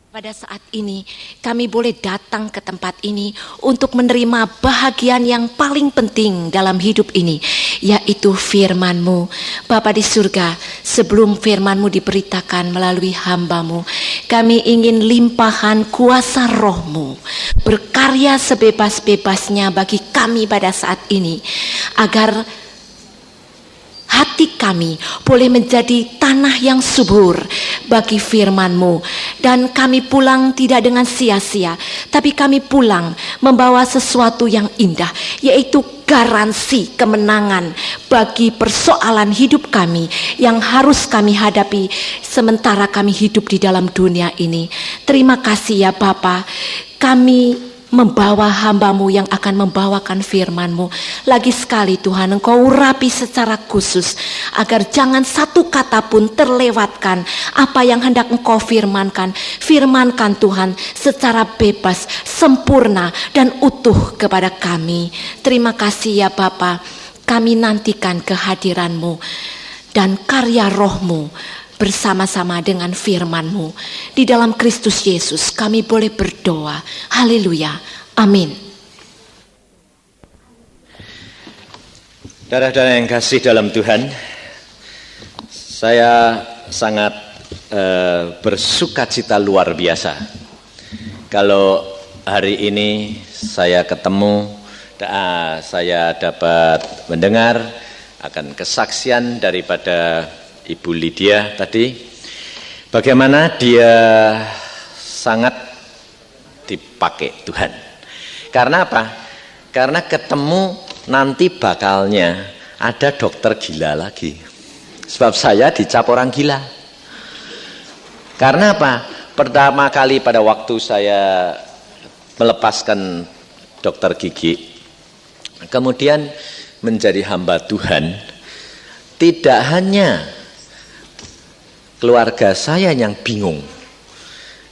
Pada saat ini kami boleh datang ke tempat ini untuk menerima bahagian yang paling penting dalam hidup ini, yaitu firman-Mu. Bapa di surga, sebelum firman-Mu diberitakan melalui hamba-Mu, kami ingin limpahan kuasa Roh-Mu berkarya sebebas-bebasnya bagi kami pada saat ini, agar hati kami boleh menjadi tanah yang subur bagi firman-Mu. Dan kami pulang tidak dengan sia-sia, tapi kami pulang membawa sesuatu yang indah, yaitu garansi kemenangan bagi persoalan hidup kami yang harus kami hadapi sementara kami hidup di dalam dunia ini. Terima kasih ya Bapa, kami membawa hamba-Mu yang akan membawakan firman-Mu. Lagi sekali Tuhan, Engkau urapi secara khusus agar jangan satu kata pun terlewatkan apa yang hendak Engkau firmankan. Firmankan Tuhan secara bebas, sempurna dan utuh kepada kami. Terima kasih ya Bapa, kami nantikan kehadiran-Mu dan karya Roh-Mu bersama-sama dengan firman-Mu. Di dalam Kristus Yesus kami boleh berdoa. Haleluya. Amin. Saudara-saudara yang kasih dalam Tuhan, saya sangat bersukacita luar biasa kalau hari ini saya ketemu, saya dapat mendengar akan kesaksian daripada Ibu Lydia tadi, bagaimana dia sangat dipakai Tuhan. Karena apa? Karena ketemu nanti bakalnya ada dokter gila lagi. Sebab saya dicap orang gila. Karena apa? Pertama kali pada waktu saya melepaskan dokter gigi, kemudian menjadi hamba Tuhan, tidak hanya keluarga saya yang bingung,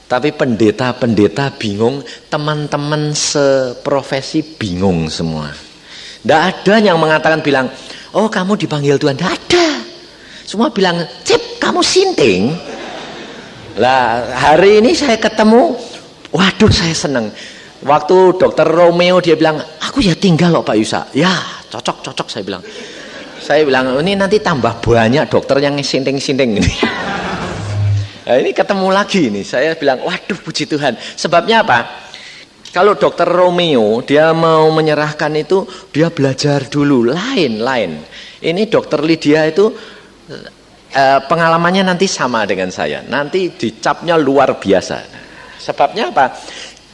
tapi pendeta-pendeta bingung, teman-teman seprofesi bingung semua. Tidak ada yang mengatakan bilang, oh kamu dipanggil Tuhan. Tidak ada. Semua bilang, Cip kamu sinting. Lah hari ini saya ketemu, waduh saya senang. Waktu dokter Romeo dia bilang, aku ya tinggal loh Pak Yusa. Ya cocok saya bilang. Saya bilang, ini nanti tambah banyak dokter yang sinting-sinting ini. Nah, ini ketemu lagi nih, saya bilang, waduh puji Tuhan. Sebabnya apa? Kalau dokter Romeo, dia mau menyerahkan itu, dia belajar dulu, lain. Ini dokter Lydia itu, pengalamannya nanti sama dengan saya. Nanti dicapnya luar biasa. Sebabnya apa?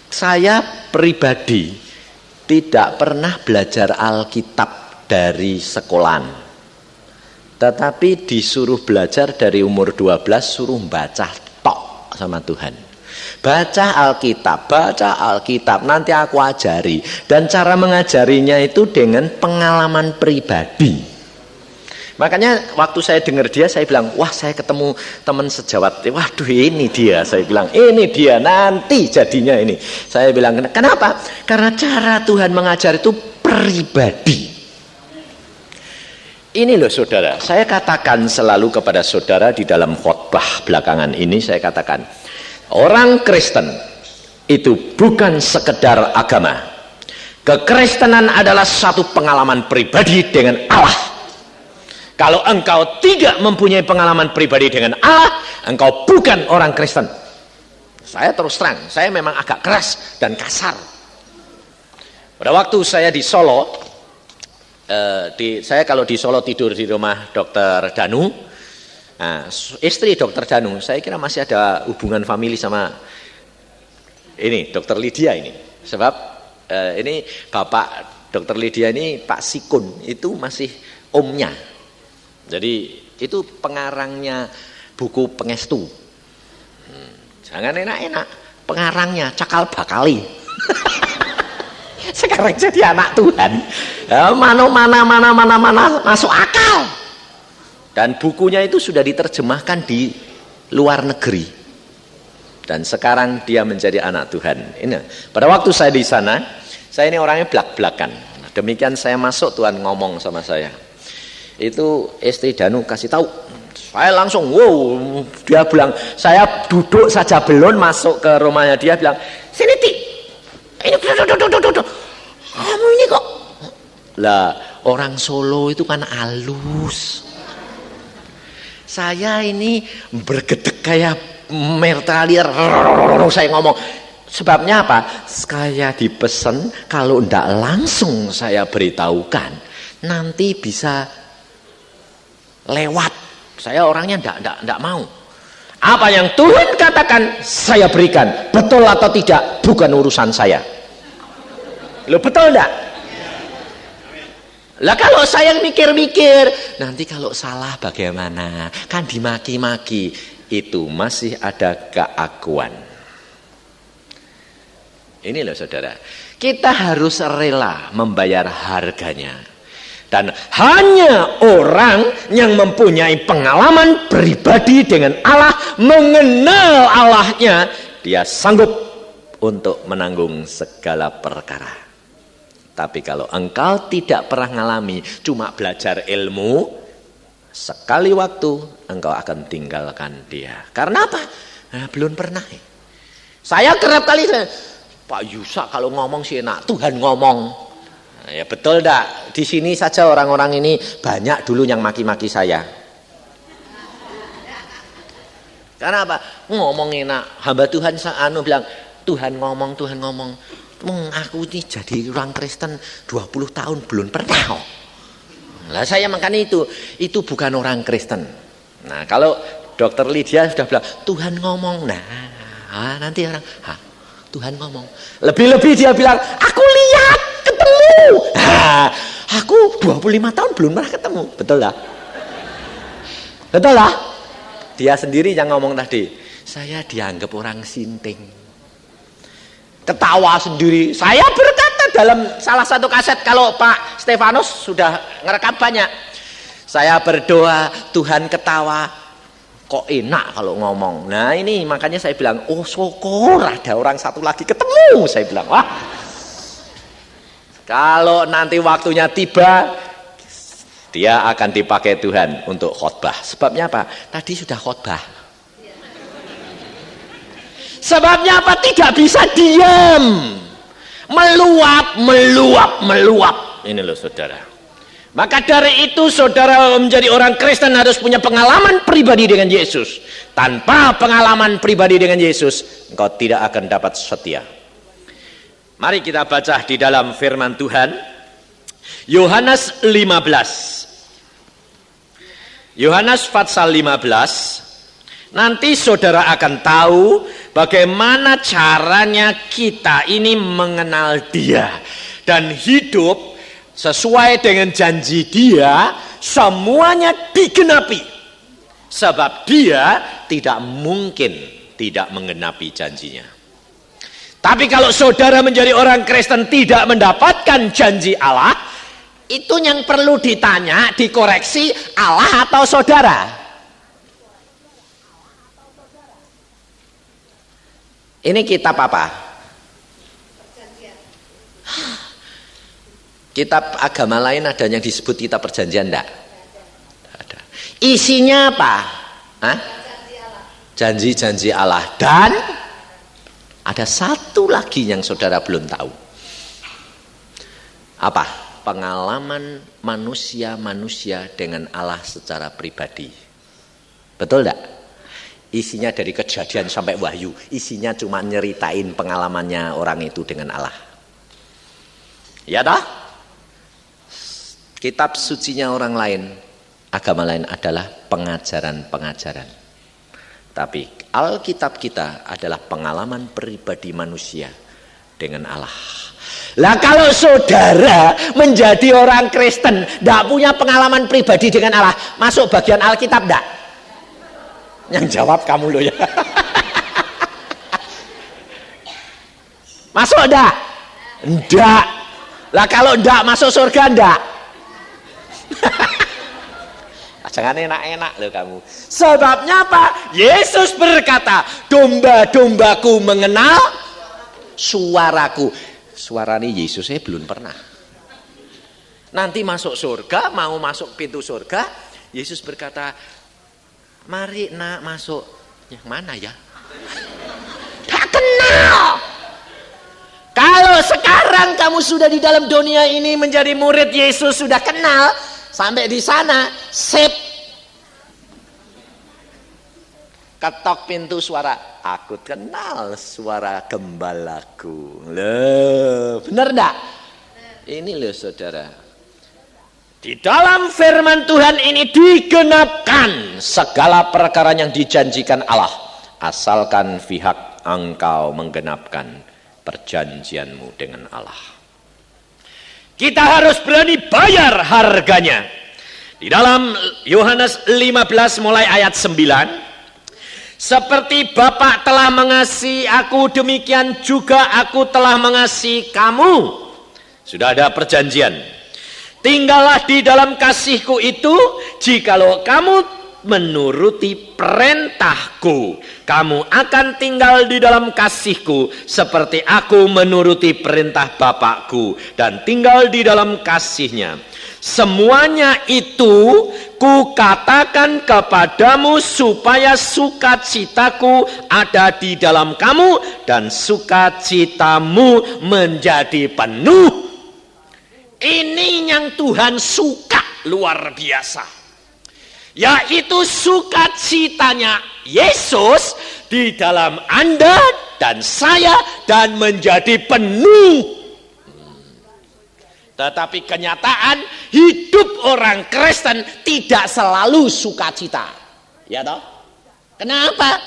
Saya pribadi tidak pernah belajar Alkitab dari sekolahan. Tetapi disuruh belajar dari umur 12, suruh baca tok sama Tuhan. Baca Alkitab, nanti aku ajari. Dan cara mengajarinya itu dengan pengalaman pribadi. Makanya waktu saya dengar dia, saya bilang, wah saya ketemu teman sejawat. Waduh ini dia, saya bilang, ini dia, nanti jadinya ini. Saya bilang, kenapa? Karena cara Tuhan mengajar itu pribadi. Ini loh saudara, saya katakan selalu kepada saudara di dalam khotbah belakangan ini, saya katakan, orang Kristen itu bukan sekedar agama. Kekristenan adalah satu pengalaman pribadi dengan Allah. Kalau engkau tidak mempunyai pengalaman pribadi dengan Allah, engkau bukan orang Kristen. Saya terus terang, saya memang agak keras dan kasar. Pada waktu saya di Solo, saya kalau di Solo tidur di rumah dokter Danu, nah, istri dokter Danu, saya kira masih ada hubungan famili sama ini dokter Lydia ini. Sebab ini bapak dokter Lydia ini Pak Sikun itu masih omnya. Jadi itu pengarangnya buku Pengestu. Jangan enak-enak, pengarangnya Cakal Bakali. Sekarang jadi anak Tuhan. Mana masuk akal. Dan bukunya itu sudah diterjemahkan di luar negeri. Dan sekarang dia menjadi anak Tuhan. Ini pada waktu saya di sana, saya ini orangnya belak-belakan. Demikian saya masuk, Tuhan ngomong sama saya. Itu istri Danu kasih tahu, Saya langsung, wow, dia bilang, saya duduk saja belum masuk ke rumahnya, dia bilang, sini Ti, ini duduk. Kamu ini kok. Lah, orang Solo itu kan halus. Saya ini bergedek kayak mertalier, saya ngomong. Sebabnya apa? Saya dipesen, kalau ndak langsung saya beritahukan, nanti bisa lewat. Saya orangnya enggak mau. Apa yang Tuhan katakan saya berikan. Betul atau tidak bukan urusan saya. Loh, betul enggak? Lah kalau saya mikir-mikir, nanti kalau salah bagaimana? Kan dimaki-maki. Itu masih ada keakuan. Ini loh saudara. Kita harus rela membayar harganya. Dan hanya orang yang mempunyai pengalaman pribadi dengan Allah, mengenal Allahnya, dia sanggup untuk menanggung segala perkara. Tapi kalau engkau tidak pernah mengalami, cuma belajar ilmu, sekali waktu engkau akan tinggalkan dia. Karena apa? Nah, belum pernah. Saya kerap kali, Pak Yusa kalau ngomong sih enak, Tuhan ngomong. Ya betul dak, di sini saja orang-orang ini banyak dulu yang maki-maki saya. Karena apa? Ngomong enak, hamba Tuhan bilang, Tuhan ngomong. Aku ini jadi orang Kristen 20 tahun belum pernah. Lah saya makanya itu bukan orang Kristen. Nah kalau Dokter Lydia sudah bilang, Tuhan ngomong, nah nanti orang, Tuhan ngomong. Lebih-lebih dia bilang, aku lihat, ketemu. Nah, aku 25 tahun belum pernah ketemu. Betul lah? Betul lah? Dia sendiri yang ngomong tadi. Saya dianggap orang sinting. Ketawa sendiri. Saya berkata dalam salah satu kaset, kalau Pak Stefanus sudah ngerekam banyak. Saya berdoa, Tuhan ketawa. Kok enak kalau ngomong. Nah ini makanya saya bilang, oh syukur ada orang satu lagi ketemu. Saya bilang, wah. Kalau nanti waktunya tiba, dia akan dipakai Tuhan untuk khotbah. Sebabnya apa? Tadi sudah khotbah. Sebabnya apa? Tidak bisa diam. Meluap. Ini loh saudara. Maka dari itu saudara menjadi orang Kristen harus punya pengalaman pribadi dengan Yesus. Tanpa pengalaman pribadi dengan Yesus, engkau tidak akan dapat setia. Mari kita baca di dalam firman Tuhan. Yohanes 15. Yohanes pasal 15. Nanti saudara akan tahu bagaimana caranya kita ini mengenal Dia. Dan hidup sesuai dengan janji Dia, semuanya digenapi. Sebab Dia tidak mungkin tidak menggenapi janjinya. Tapi kalau saudara menjadi orang Kristen tidak mendapatkan janji Allah, itu yang perlu ditanya, dikoreksi, Allah atau saudara? Ini kitab apa? Kitab agama lain ada yang disebut kitab perjanjian enggak? Ada. Isinya apa? Janji-janji Allah. Dan ada satu lagi yang saudara belum tahu. Apa? Pengalaman manusia dengan Allah secara pribadi. Betul enggak? Isinya dari Kejadian sampai Wahyu. Isinya cuma nyeritain pengalamannya orang itu dengan Allah. Ya dah? Kitab sucinya orang lain, agama lain adalah pengajaran-pengajaran. Tapi Alkitab kita adalah pengalaman pribadi manusia dengan Allah. Lah kalau saudara menjadi orang Kristen, tidak punya pengalaman pribadi dengan Allah, masuk bagian Alkitab enggak? Yang jawab kamu loh ya. Masuk enggak? Enggak. Lah kalau enggak masuk surga enggak? Jangan enak-enak loh kamu. Sebabnya apa? Yesus berkata, domba-dombaku mengenal suaraku. Suara ini Yesus saya belum pernah. Nanti masuk surga, mau masuk pintu surga, Yesus berkata, Mari nak masuk. Yang mana ya? Tak kenal. Kalau sekarang kamu sudah di dalam dunia ini menjadi murid Yesus, sudah kenal, sampai di sana, sip. Ketok pintu suara, aku kenal suara gembalaku. Loh, benar enggak? Ini loh saudara. Di dalam firman Tuhan ini digenapkan segala perkara yang dijanjikan Allah. Asalkan pihak engkau menggenapkan perjanjianmu dengan Allah. Kita harus berani bayar harganya. Di dalam Yohanes 15 mulai ayat 9. Seperti Bapa telah mengasihi aku, demikian juga aku telah mengasihi kamu. Sudah ada perjanjian. Tinggallah di dalam kasihku itu, jikalau kamu menuruti perintahku, kamu akan tinggal di dalam kasihku, seperti aku menuruti perintah Bapakku dan tinggal di dalam kasihnya. Semuanya itu kukatakan kepadamu supaya sukacitaku ada di dalam kamu dan sukacitamu menjadi penuh. Ini yang Tuhan suka luar biasa, yaitu sukacitanya Yesus di dalam Anda dan saya dan menjadi penuh. Tetapi kenyataan hidup orang Kristen tidak selalu sukacita, ya toh? Kenapa?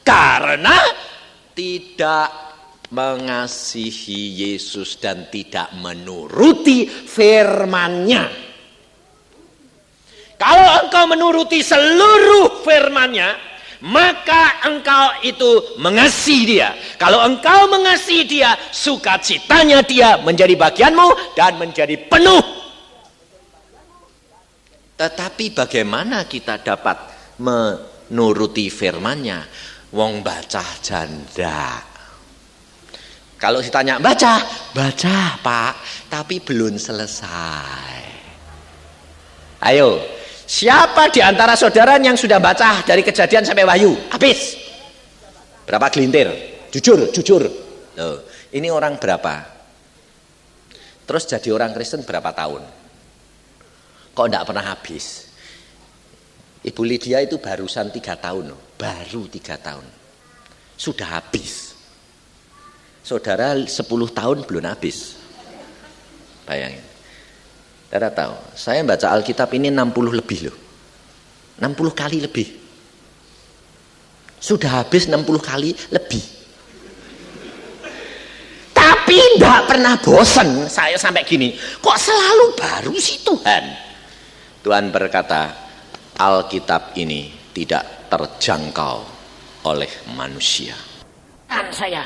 Karena tidak mengasihi Yesus dan tidak menuruti firman-Nya. Kalau engkau menuruti seluruh firman-Nya, maka engkau itu mengasihi Dia. Kalau engkau mengasihi Dia, sukacitanya Dia menjadi bagianmu dan menjadi penuh. Tetapi bagaimana kita dapat menuruti firman-Nya? Wong bacah janda. Kalau ditanya baca Pak, tapi belum selesai. Ayo, siapa di antara saudara yang sudah baca dari Kejadian sampai Wahyu? Habis. Berapa gelintir? Jujur. Loh, ini orang berapa? Terus jadi orang Kristen berapa tahun? Kok enggak pernah habis? Ibu Lydia itu barusan 3 tahun. Baru 3 tahun. Sudah habis. Saudara 10 tahun belum habis. Bayangin. Saudara tahu, saya baca Alkitab ini 60 lebih loh. 60 kali lebih. Sudah habis 60 kali lebih. Tapi enggak pernah bosan saya sampai gini. Kok selalu baru sih Tuhan? Tuhan berkata, Alkitab ini tidak terjangkau oleh manusia. Dan saya,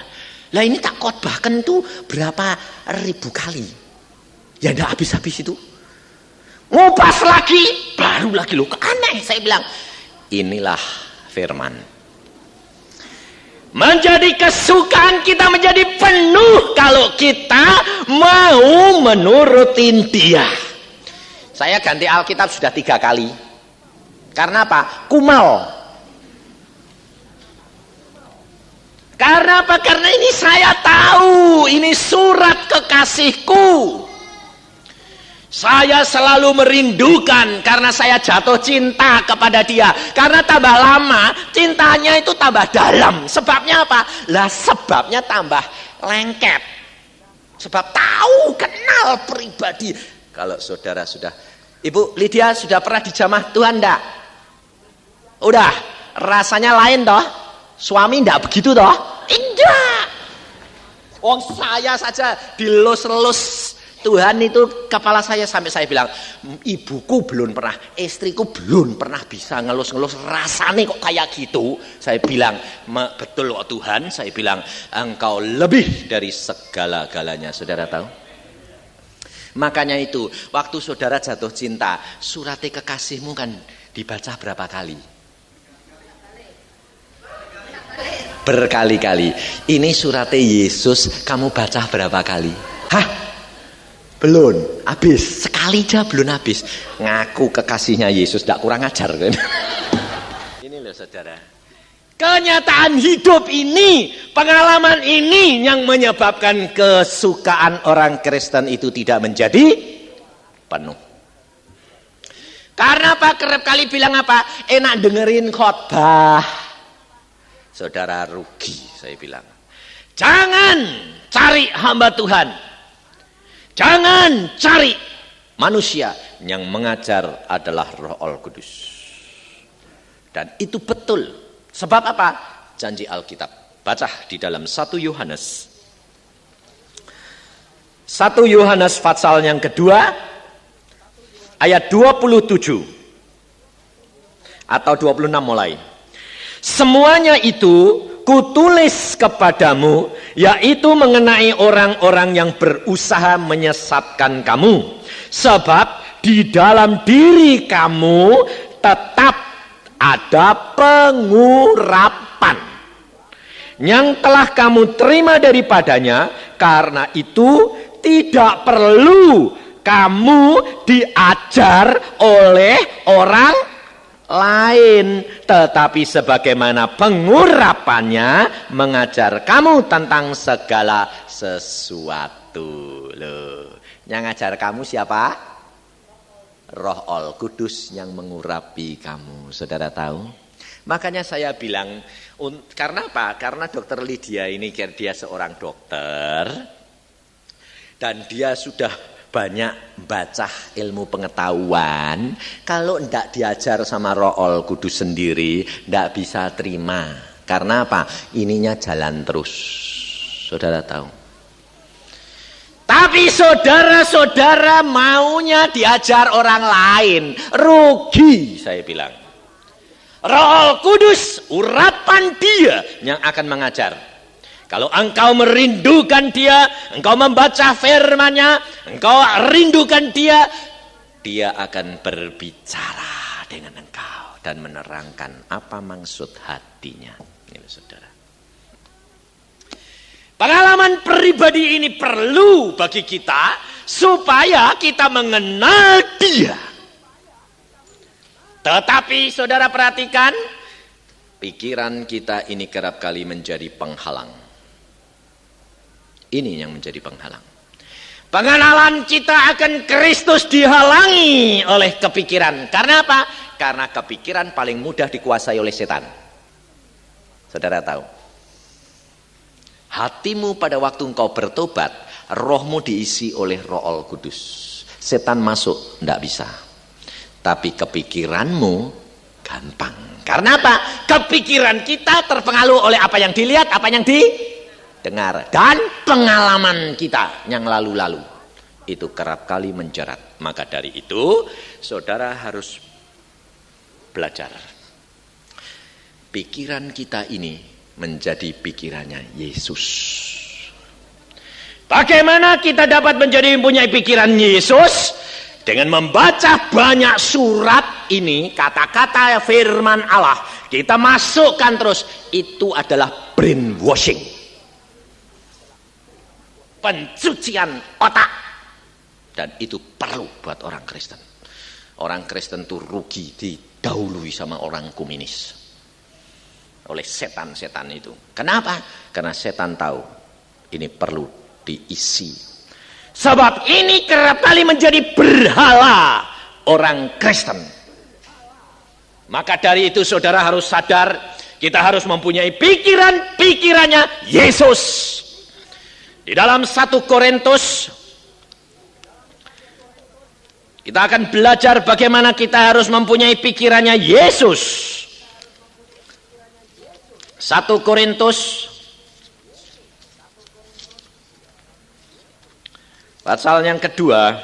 lah ini tak khotbahkan tuh berapa ribu kali. Ya enggak habis-habis itu. Ngupas lagi, baru lagi loh. Aneh, saya bilang. Inilah firman. Menjadi kesukaan kita menjadi penuh kalau kita mau menurutin Dia. Saya ganti Alkitab sudah 3 kali. Karena apa? Kumal. Karena apa? Karena ini saya tahu, ini surat kekasihku. Saya selalu merindukan karena saya jatuh cinta kepada Dia. Karena tambah lama, cintanya itu tambah dalam. Sebabnya apa? Lah sebabnya tambah lengket. Sebab tahu, kenal pribadi. Kalau saudara sudah, Ibu Lydia sudah pernah dijamah Tuhan enggak? Udah, rasanya lain toh? Suami enggak begitu toh? Tidak. Wong saya saja dilus-lus Tuhan itu kepala saya sampai saya bilang, ibuku belum pernah, istriku belum pernah bisa ngelus-ngelus rasanya kok kayak gitu. Saya bilang, betul kok Tuhan, saya bilang, engkau lebih dari segala-galanya. Saudara tahu? Makanya itu, waktu saudara jatuh cinta, surat kekasihmu kan dibaca berapa kali? Berkali-kali. Ini surat Yesus kamu baca berapa kali? Hah? Belum habis, sekali aja belum habis. Ngaku kekasihnya Yesus, tidak kurang ajar kan? Ini saudara. Kenyataan hidup ini, pengalaman ini yang menyebabkan kesukaan orang Kristen itu tidak menjadi penuh. Karena apa? Kerap kali bilang apa? Enak dengerin khotbah. Saudara, rugi saya bilang. Jangan cari hamba Tuhan. Jangan cari manusia. Yang mengajar adalah Roh Kudus. Dan itu betul. Sebab apa? Janji Alkitab. Baca di dalam 1 Yohanes. 1 Yohanes pasal yang kedua, ayat 27 atau 26 mulai. Semuanya itu kutulis kepadamu, yaitu mengenai orang-orang yang berusaha menyesatkan kamu. Sebab di dalam diri kamu tetap ada pengurapan yang telah kamu terima daripadanya. Karena itu tidak perlu kamu diajar oleh orang lain, tetapi sebagaimana pengurapannya mengajar kamu tentang segala sesuatu. Loh, yang ngajar kamu siapa? Roh Kudus yang mengurapi kamu. Saudara tahu? Makanya saya bilang, karena apa? Karena dokter Lydia ini dia seorang dokter dan dia sudah banyak baca ilmu pengetahuan. Kalau tidak diajar sama Roh Kudus sendiri, tidak bisa terima. Karena apa? Ininya jalan terus. Saudara tahu? Tapi saudara-saudara maunya diajar orang lain. Rugi, saya bilang. Roh Kudus, urapan dia yang akan mengajar. Kalau engkau merindukan dia, engkau membaca firman-Nya, engkau rindukan dia, dia akan berbicara dengan engkau dan menerangkan apa maksud hatinya. Ini saudara. Pengalaman pribadi ini perlu bagi kita supaya kita mengenal dia. Tetapi saudara perhatikan, pikiran kita ini kerap kali menjadi penghalang. Ini yang menjadi penghalang. Pengenalan kita akan Kristus dihalangi oleh kepikiran. Karena apa? Karena kepikiran paling mudah dikuasai oleh setan. Saudara tahu? Hatimu pada waktu engkau bertobat, rohmu diisi oleh Roh Kudus. Setan masuk, tidak bisa. Tapi kepikiranmu gampang. Karena apa? Kepikiran kita terpengaruh oleh apa yang dilihat, apa yang didengar. Dan pengalaman kita yang lalu-lalu. Itu kerap kali menjerat. Maka dari itu, saudara harus belajar. Pikiran kita ini menjadi pikirannya Yesus. Bagaimana kita dapat menjadi mempunyai pikiran Yesus? Dengan membaca banyak surat ini, kata-kata firman Allah, kita masukkan terus. Itu adalah brainwashing, pencucian otak. Dan itu perlu buat orang Kristen. Orang Kristen itu rugi didahului sama orang komunis. Oleh setan-setan itu. Kenapa? Karena setan tahu ini perlu diisi. Sebab ini kerap kali menjadi berhala orang Kristen. Maka dari itu saudara harus sadar, kita harus mempunyai pikirannya Yesus. Di dalam 1 Korintus kita akan belajar bagaimana kita harus mempunyai pikirannya Yesus. 1 Korintus pasal yang kedua,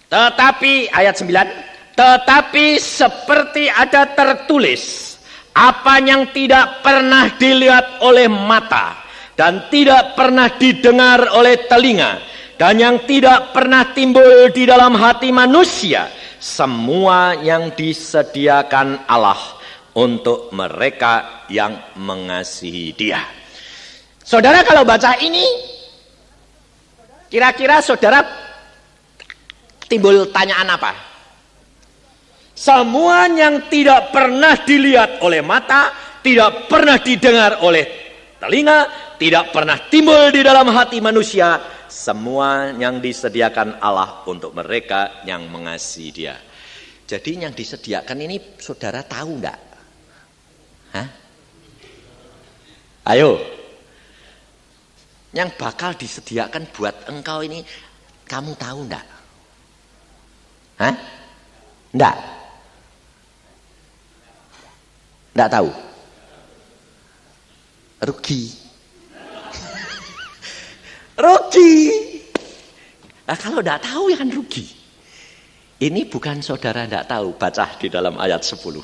tetapi ayat 9, tetapi seperti ada tertulis, apa yang tidak pernah dilihat oleh mata dan tidak pernah didengar oleh telinga dan yang tidak pernah timbul di dalam hati manusia, semua yang disediakan Allah untuk mereka yang mengasihi Dia. Saudara kalau baca ini, kira-kira saudara timbul tanyaan apa? Semua yang tidak pernah dilihat oleh mata, tidak pernah didengar oleh telinga, tidak pernah timbul di dalam hati manusia, semua yang disediakan Allah untuk mereka yang mengasihi Dia. Jadi yang disediakan ini saudara tahu enggak? Hah? Ayo. Yang bakal disediakan buat engkau ini kamu tahu enggak? Hah? Enggak. Enggak tahu. Rugi. Rugi. Nah, kalau enggak tahu ya kan rugi. Ini bukan saudara enggak tahu, baca di dalam ayat 10.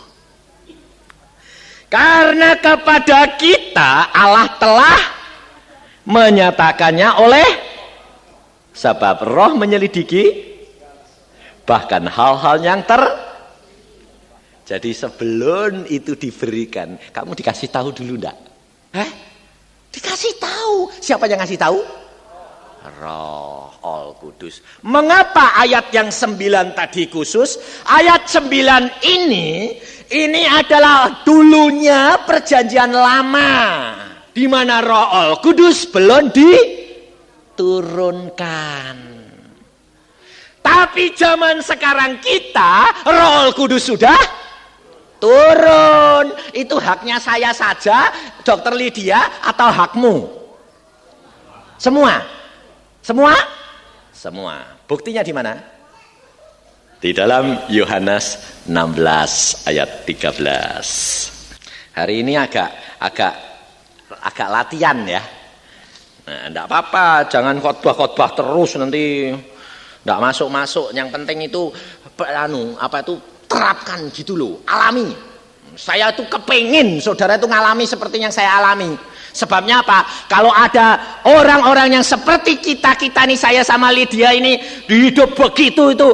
Karena kepada kita Allah telah menyatakannya oleh sebab roh menyelidiki bahkan hal-hal yang jadi sebelum itu diberikan, kamu dikasih tahu dulu enggak? Dikasih tahu. Siapa yang ngasih tahu? Roh Al Kudus. Mengapa ayat yang 9 tadi khusus? Ayat 9 ini adalah dulunya perjanjian lama, di mana Roh Al Kudus belum diturunkan. Tapi zaman sekarang kita Roh Al Kudus sudah turun. Itu haknya saya saja, Dokter Lydia, atau hakmu? Semua. Buktinya di mana? Di dalam Yohanes 16 ayat 13. Hari ini agak latihan ya. Nah, enggak apa-apa, jangan khotbah terus nanti enggak masuk. Yang penting itu terapkan gitu loh, alami. Saya tuh kepengin saudara itu ngalami seperti yang saya alami. Sebabnya apa? Kalau ada orang-orang yang seperti kita nih, saya sama Lydia ini hidup begitu itu,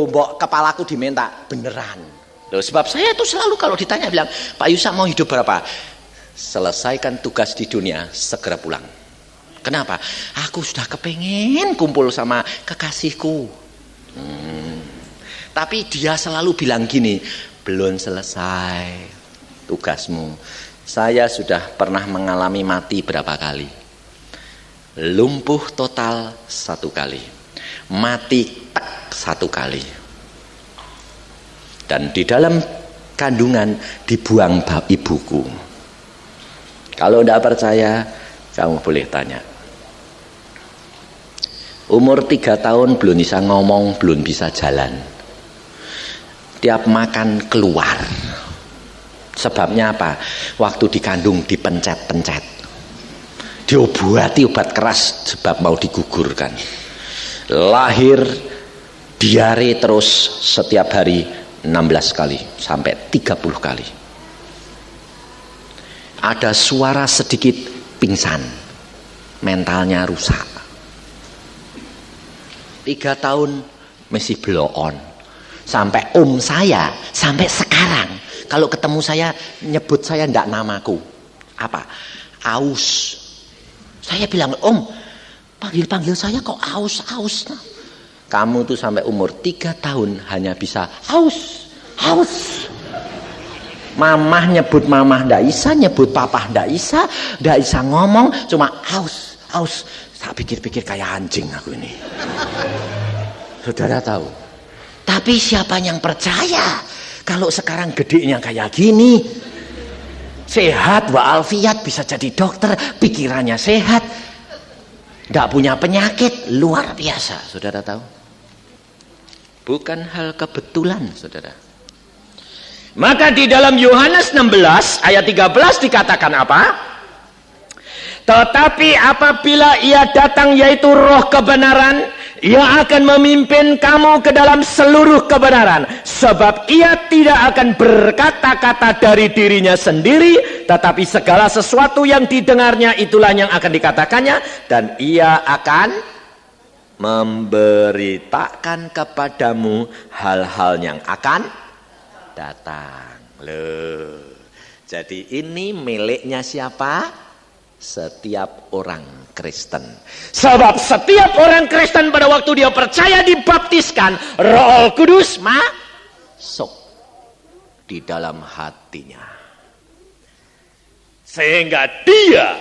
mbok kepalaku diminta beneran. Loh, sebab saya tuh selalu kalau ditanya bilang, Pak Yusak mau hidup berapa? Selesaikan tugas di dunia, segera pulang. Kenapa? Aku sudah kepengin kumpul sama kekasihku. Tapi dia selalu bilang gini, belum selesai tugasmu. Saya sudah pernah mengalami mati berapa kali? Lumpuh total 1 kali, mati 1 kali. Dan di dalam kandungan dibuang ibuku. Kalau tidak percaya, kamu boleh tanya. Umur 3 tahun belum bisa ngomong, belum bisa jalan. Tiap makan keluar. Sebabnya apa? Waktu dikandung dipencet-pencet. Diobati obat keras sebab mau digugurkan. Lahir diare terus setiap hari 16 kali sampai 30 kali. Ada suara sedikit pingsan. Mentalnya rusak. 3 tahun masih blow on. Sampai saya sampai sekarang kalau ketemu saya nyebut saya ndak namaku. Apa? Aus. Saya bilang, Om, panggil saya kok aus. Kamu tuh sampai umur 3 tahun hanya bisa aus. Mamah nyebut mamah ndak bisa, nyebut papa ndak bisa ngomong, cuma aus. Tak pikir-pikir kayak anjing aku ini. Saudara tahu. Tapi siapa yang percaya? Kalau sekarang gedenya kayak gini, sehat wa'alfiat, bisa jadi dokter, pikirannya sehat, gak punya penyakit, luar biasa. Saudara tahu? Bukan hal kebetulan, saudara. Maka di dalam Yohanes 16 ayat 13 dikatakan apa? Tetapi apabila ia datang, yaitu Roh kebenaran, ia akan memimpin kamu ke dalam seluruh kebenaran. Sebab ia tidak akan berkata-kata dari dirinya sendiri, tetapi segala sesuatu yang didengarnya itulah yang akan dikatakannya. Dan ia akan memberitakan kepadamu hal-hal yang akan datang. Loh. Jadi ini miliknya siapa? Setiap orang Kristen. Sebab setiap orang Kristen pada waktu dia percaya dibaptiskan, Roh Kudus masuk. di dalam hatinya. Sehingga dia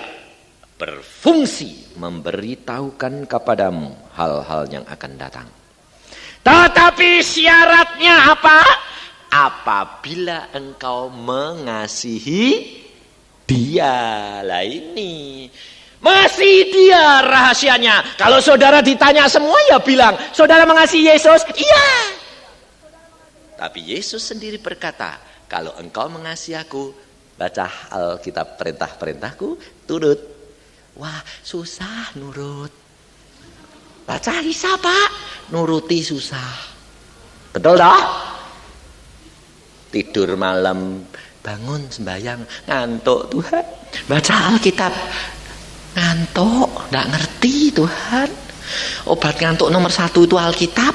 berfungsi memberitahukan kepadamu hal-hal yang akan datang. Tetapi syaratnya apa? Apabila engkau mengasihi dia. Lah ini masih dia rahasianya. Kalau saudara ditanya semua ya bilang, saudara mengasihi Yesus? Iya. Tapi Yesus sendiri berkata, kalau engkau mengasihi aku, baca Alkitab perintah-perintahku, turut. Wah, susah nurut. Baca Alkitab, Pak. Nuruti susah. Betul dah? Tidur malam, bangun sembahyang, ngantuk Tuhan. Baca Alkitab, ngantuk, nggak ngerti Tuhan. Obat ngantuk nomor 1 itu Alkitab.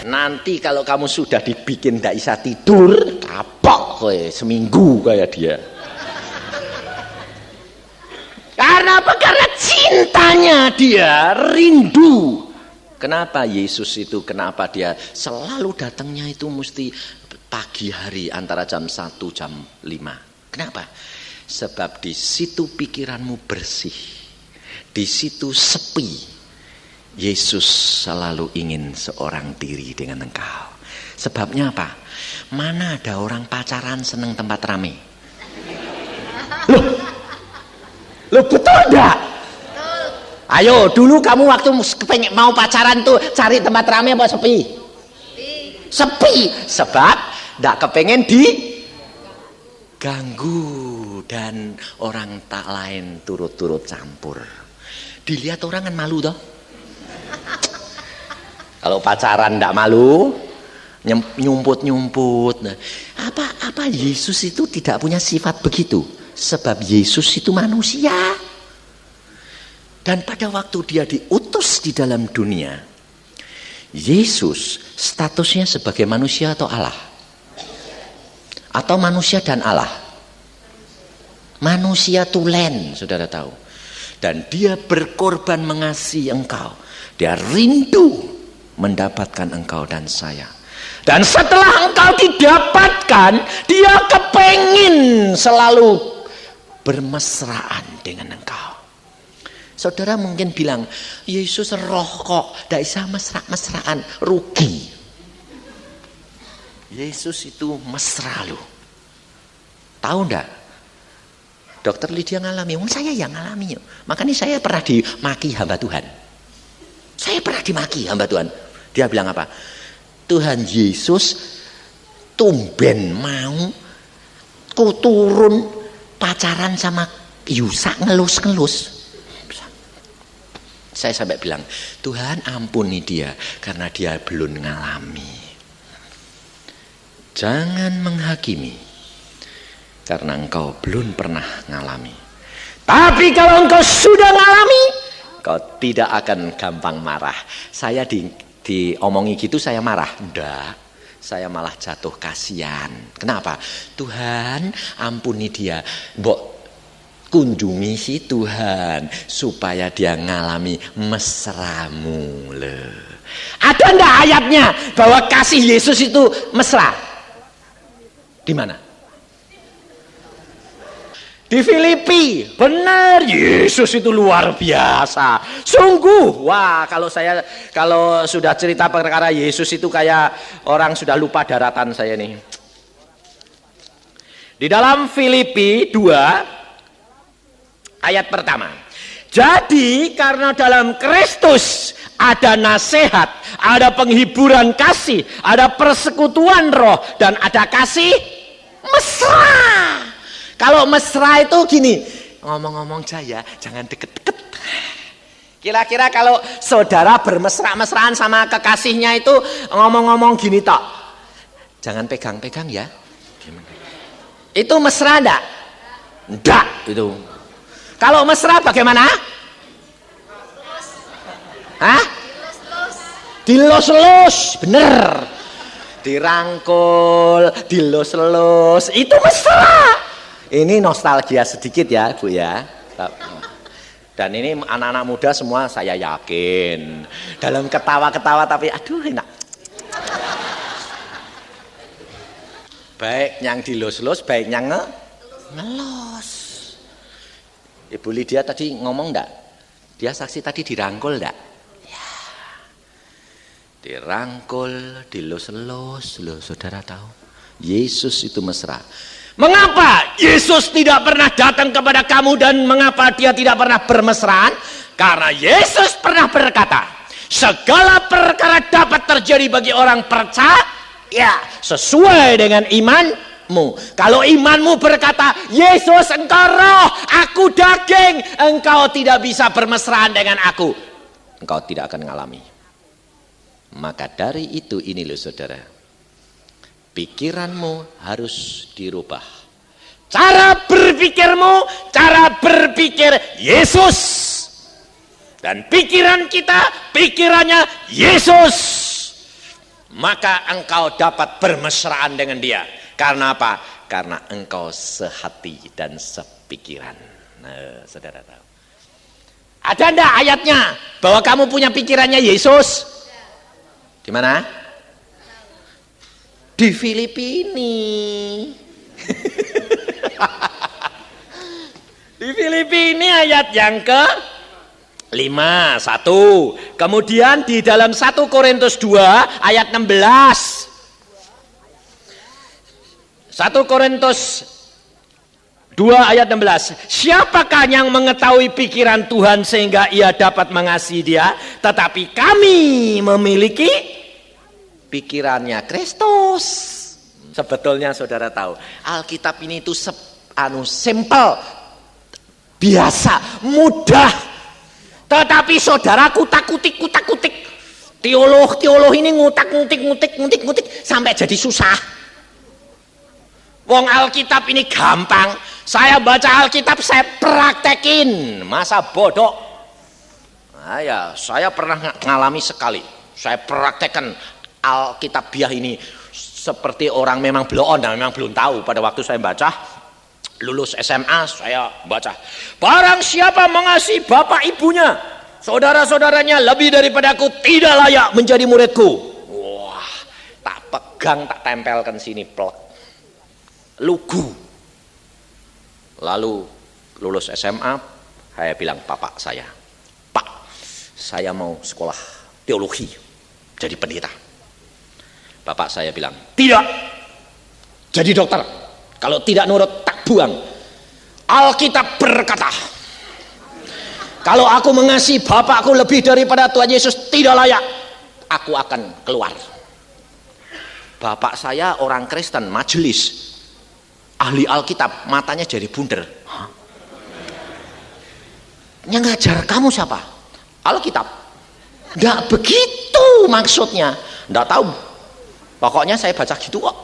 Nanti kalau kamu sudah dibikin nggak bisa tidur, kapok kowe seminggu kayak dia. Karena cintanya dia rindu. Kenapa Yesus itu, kenapa dia selalu datangnya itu mesti pagi hari antara jam 1 jam 5. Kenapa? Sebab di situ pikiranmu bersih. Di situ sepi. Yesus selalu ingin seorang diri dengan engkau. Sebabnya apa? Mana ada orang pacaran seneng tempat rame? Loh betul enggak? Ayo, dulu kamu waktu mau pacaran tuh cari tempat rame apa sepi? Sepi. Sebab enggak kepengen diganggu dan orang tak lain turut-turut campur. Dilihat orang kan malu toh? Kalau pacaran enggak malu, nyumput-nyumput. Nah, apa Yesus itu tidak punya sifat begitu? Sebab Yesus itu manusia. Dan pada waktu dia diutus di dalam dunia, Yesus statusnya sebagai manusia atau Allah? Atau manusia dan Allah? Manusia tulen, saudara tahu. Dan dia berkorban mengasihi engkau. Dia rindu mendapatkan engkau dan saya. Dan setelah engkau didapatkan, dia kepengin selalu bermesraan dengan engkau. Saudara mungkin bilang, Yesus roh kok, tidak bisa mesra-mesraan, rugi. Yesus itu mesra loh. Tahu enggak? Dokter Lydia ngalami, saya yang ngalami. Makanya saya pernah dimaki hamba Tuhan. Saya pernah dimaki hamba Tuhan. Dia bilang apa? Tuhan Yesus tumben mau ku turun pacaran sama Yusa ngelus-ngelus. Saya sampai bilang, Tuhan ampuni dia karena dia belum ngalami. Jangan menghakimi karena engkau belum pernah ngalami. Tapi kalau engkau sudah ngalami, kau tidak akan gampang marah. Saya diomongi gitu saya marah. Enggak, saya malah jatuh kasihan. Kenapa? Tuhan ampuni dia. Mbok kunjungi si Tuhan supaya dia ngalami mesramu le. Ada enggak ayatnya bahwa kasih Yesus itu mesra? Di mana? Di Filipi. Benar, Yesus itu luar biasa. Sungguh. Wah, kalau sudah cerita perkara Yesus itu kayak orang sudah lupa daratan saya nih. Di dalam Filipi 2 ayat pertama. Jadi karena dalam Kristus ada nasihat, ada penghiburan kasih, ada persekutuan roh, dan ada kasih mesra. Kalau mesra itu gini, ngomong-ngomong Jaya, jangan deket-deket. Kira-kira kalau saudara bermesra-mesraan sama kekasihnya itu ngomong-ngomong gini tok, jangan pegang-pegang ya. Itu mesra enggak? Enggak itu. Kalau mesra bagaimana? Hah? Dilus-lus, bener. Dirangkul, dilus-lus, itu mesra. Ini nostalgia sedikit ya, Bu ya. Dan ini anak-anak muda semua saya yakin dalam ketawa-ketawa tapi aduh enak. Baik yang dilus-lus, baik yang ngelos. Ibu Lydia tadi ngomong enggak? Dia saksi tadi dirangkul enggak? Ya. Dirangkul, dilus-lus, loh saudara tahu. Yesus itu mesra. Mengapa Yesus tidak pernah datang kepada kamu dan mengapa dia tidak pernah bermesraan? Karena Yesus pernah berkata, segala perkara dapat terjadi bagi orang percaya sesuai dengan imanmu. Kalau imanmu berkata, Yesus engkau roh, aku daging, engkau tidak bisa bermesraan dengan aku, engkau tidak akan mengalami. Maka dari itu ini loh saudara, pikiranmu harus dirubah. Cara berpikirmu, cara berpikir Yesus. Dan pikiran kita, pikirannya Yesus. Maka engkau dapat bermesraan dengan dia. Karena apa? Karena engkau sehati dan sepikiran. Nah, saudara tahu. Ada enggak ayatnya bahwa kamu punya pikirannya Yesus? Di mana? Di Filipini. Di Filipini ayat yang ke-5, 1. Kemudian di dalam 1 Korintus 2 ayat 16. 1 Korintus 2 ayat 16. Siapakah yang mengetahui pikiran Tuhan sehingga ia dapat mengasihi dia? Tetapi kami memiliki pikirannya Kristus. Sebetulnya saudara tahu, Alkitab ini itu simple, biasa, mudah. Tetapi saudara kutak-kutik. Teolog ini ngutak-ngutik sampai jadi susah. Wong Alkitab ini gampang. Saya baca Alkitab, saya praktekin. Masa bodoh? Nah, ya, saya pernah ngalami sekali. Saya praktekkan Alkitabiah ini seperti orang memang belum tahu. Pada waktu saya baca, lulus SMA saya baca, barang siapa mengasihi bapak ibunya, saudara-saudaranya lebih daripada aku, tidak layak menjadi muridku. Wah, tak pegang, tak tempelkan sini plek, lugu. Lalu lulus SMA, saya bilang bapak saya, Pak, saya mau sekolah teologi, jadi pendeta. Bapak saya bilang, tidak, jadi dokter. Kalau tidak nurut, tak buang. Alkitab berkata, kalau aku mengasihi bapakku lebih daripada Tuhan Yesus, tidak layak, aku akan keluar. Bapak saya orang Kristen, majelis, ahli Alkitab, matanya jadi bunder. Hah? Yang ngajar kamu siapa? Alkitab. Enggak begitu maksudnya. Enggak tahu. Pokoknya saya baca gitu kok.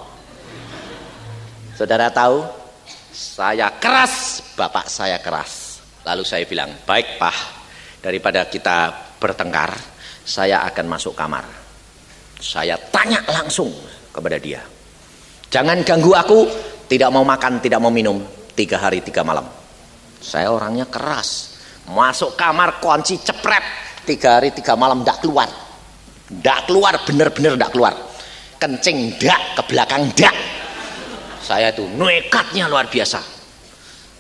Saudara tahu, saya keras, bapak saya keras. Lalu saya bilang, baik Pak, daripada kita bertengkar, saya akan masuk kamar. Saya tanya langsung kepada dia. Jangan ganggu aku, tidak mau makan, tidak mau minum, 3 hari 3 malam. Saya orangnya keras. Masuk kamar, kunci cepret, 3 hari 3 malam tidak keluar. Tidak keluar, bener-bener tidak keluar. Kencing dak, ke belakang dak. Saya itu nekatnya luar biasa.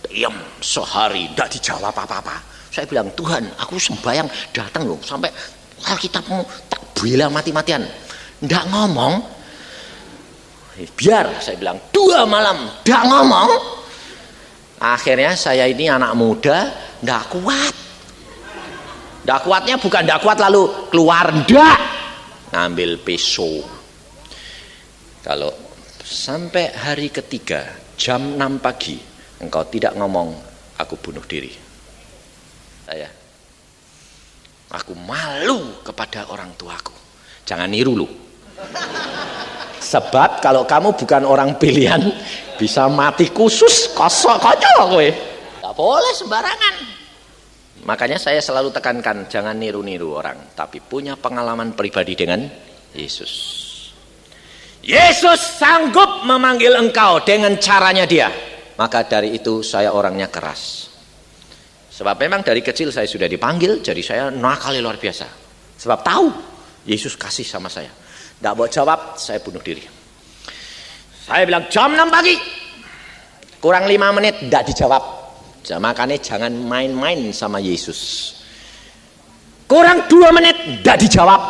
Diam sehari, tidak dijawab apa-apa. Saya bilang, Tuhan, aku sembahyang datang loh, sampai Alkitabmu tak bela mati-matian. Tidak ngomong. Biar, saya bilang, 2 malam, tidak ngomong. Akhirnya saya ini anak muda, tidak kuat. Tidak kuatnya bukan tidak kuat lalu keluar, tidak. Ngambil pisau. Kalau sampai hari ketiga jam 6 pagi engkau tidak ngomong, aku bunuh diri. Aku malu kepada orang tuaku. Jangan niru lu. Sebab kalau kamu bukan orang pilihan, bisa mati khusus, kocok kowe. Gak boleh sembarangan. Makanya saya selalu tekankan, jangan niru-niru orang, tapi punya pengalaman pribadi dengan Yesus. Yesus sanggup memanggil engkau dengan caranya dia. Maka dari itu saya orangnya keras. Sebab memang dari kecil saya sudah dipanggil, jadi saya nakal luar biasa. Sebab tahu Yesus kasih sama saya. Tidak mau jawab, saya bunuh diri. Saya bilang jam 6 pagi. Kurang 5 menit tidak dijawab. Makanya jangan main-main sama Yesus. Kurang 2 menit tidak dijawab.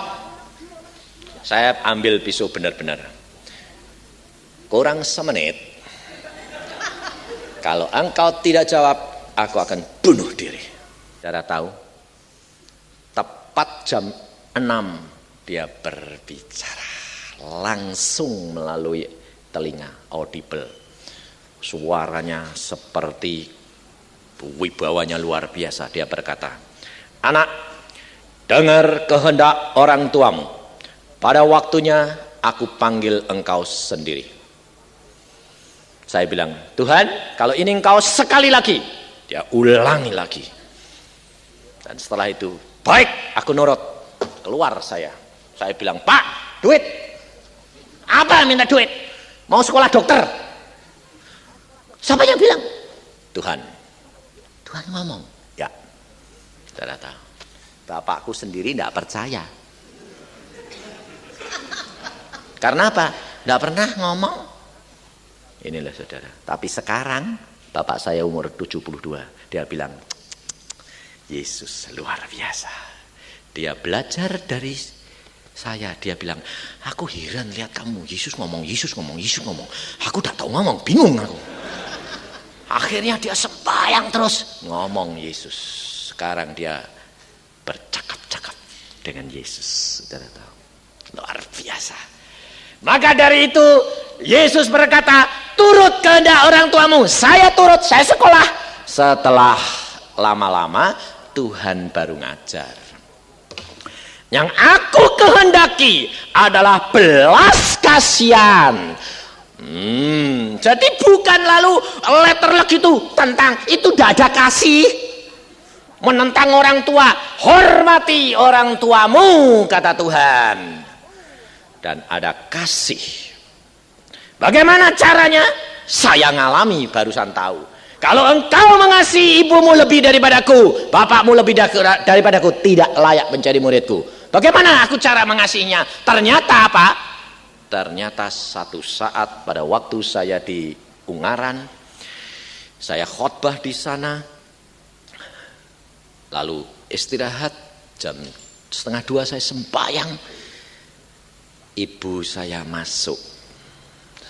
Saya ambil pisau benar-benar. Kurang semenit. Kalau engkau tidak jawab, aku akan bunuh diri. Saudara tahu? Tepat jam 6 dia berbicara. Langsung melalui telinga, audible. Suaranya seperti wibawanya luar biasa. Dia berkata, anak, dengar kehendak orang tuamu. Pada waktunya aku panggil engkau sendiri. Saya bilang, Tuhan, kalau ini engkau sekali lagi. Dia ulangi lagi. Dan setelah itu, baik, aku nurut. Keluar saya. Saya bilang, Pak, duit. Apa minta duit? Mau sekolah dokter. Siapa yang bilang? Tuhan. Tuhan ngomong. Ya. Saudara tahu. Bapakku sendiri tidak percaya. Karena apa? Tidak pernah ngomong. Inilah saudara. Tapi sekarang bapak saya umur 72. Dia bilang, Yesus luar biasa. Dia belajar dari saya. Dia bilang, aku heran lihat kamu. Yesus ngomong, Yesus ngomong, Yesus ngomong. Aku tidak tahu ngomong, bingung aku. Akhirnya dia sembahyang terus. Ngomong Yesus. Sekarang dia bercakap-cakap dengan Yesus. Saudara tahu. Luar biasa. Maka dari itu Yesus berkata, turut kehendak orang tuamu. Saya turut, saya sekolah. Setelah lama-lama Tuhan baru ngajar. Yang aku kehendaki adalah belas kasihan. Jadi bukan lalu letter lagi itu tentang itu tidak ada kasih. Menentang orang tua, hormati orang tuamu, kata Tuhan. Dan ada kasih. Bagaimana caranya? Saya ngalami barusan tahu. Kalau engkau mengasihi ibumu lebih daripadaku, bapakmu lebih daripadaku, tidak layak menjadi muridku. Bagaimana aku cara mengasihinya? Ternyata apa? Ternyata satu saat pada waktu saya di Ungaran, saya khotbah di sana, lalu istirahat, jam 1:30 saya sembahyang, ibu saya masuk.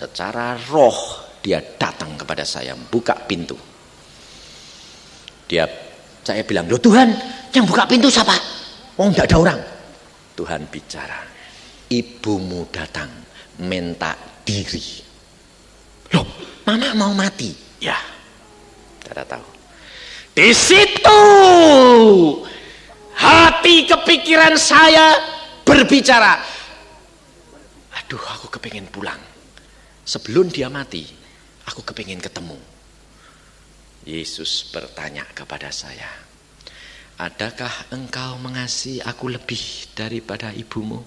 Secara roh dia datang kepada saya, buka pintu. Saya bilang, loh Tuhan, yang buka pintu siapa? Oh, tidak ada orang. Tuhan bicara, ibumu datang minta diri. Loh, mama mau mati? Ya, tidak tahu. Di situ hati kepikiran saya berbicara. Aduh, aku kepingin pulang. Sebelum dia mati, aku kepingin ketemu. Yesus bertanya kepada saya, adakah engkau mengasihi aku lebih daripada ibumu?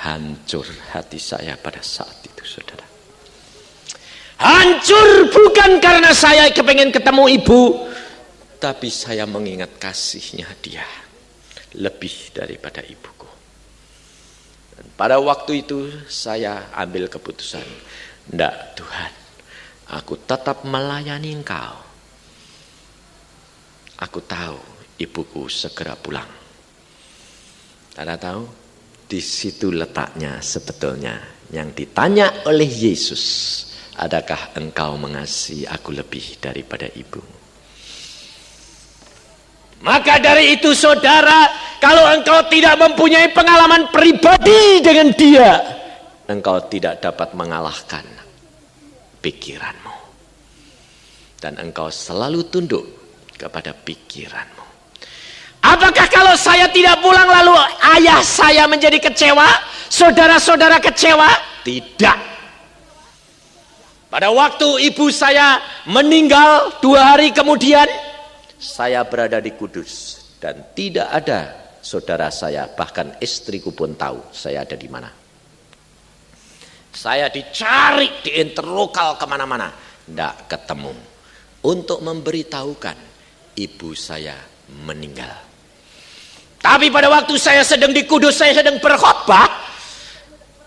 Hancur hati saya pada saat itu, saudara. Hancur bukan karena saya kepingin ketemu ibu, tapi saya mengingat kasihnya dia lebih daripada ibuku. Dan pada waktu itu saya ambil keputusan, enggak Tuhan, aku tetap melayani engkau. Aku tahu ibuku segera pulang. Anda tahu, di situ letaknya sebetulnya yang ditanya oleh Yesus, adakah engkau mengasihi aku lebih daripada ibu? Maka dari itu saudara, kalau engkau tidak mempunyai pengalaman pribadi dengan dia, engkau tidak dapat mengalahkan pikiranmu. Dan engkau selalu tunduk kepada pikiranmu. Apakah kalau saya tidak pulang lalu ayah saya menjadi kecewa? Saudara-saudara kecewa? Tidak. Pada waktu ibu saya meninggal 2 hari kemudian, saya berada di Kudus. Dan tidak ada saudara saya, bahkan istriku pun tahu saya ada di mana. Saya dicari, diinterlokal kemana-mana. Tidak ketemu. Untuk memberitahukan ibu saya meninggal. Tapi pada waktu saya sedang di Kudus, saya sedang berkhotbah.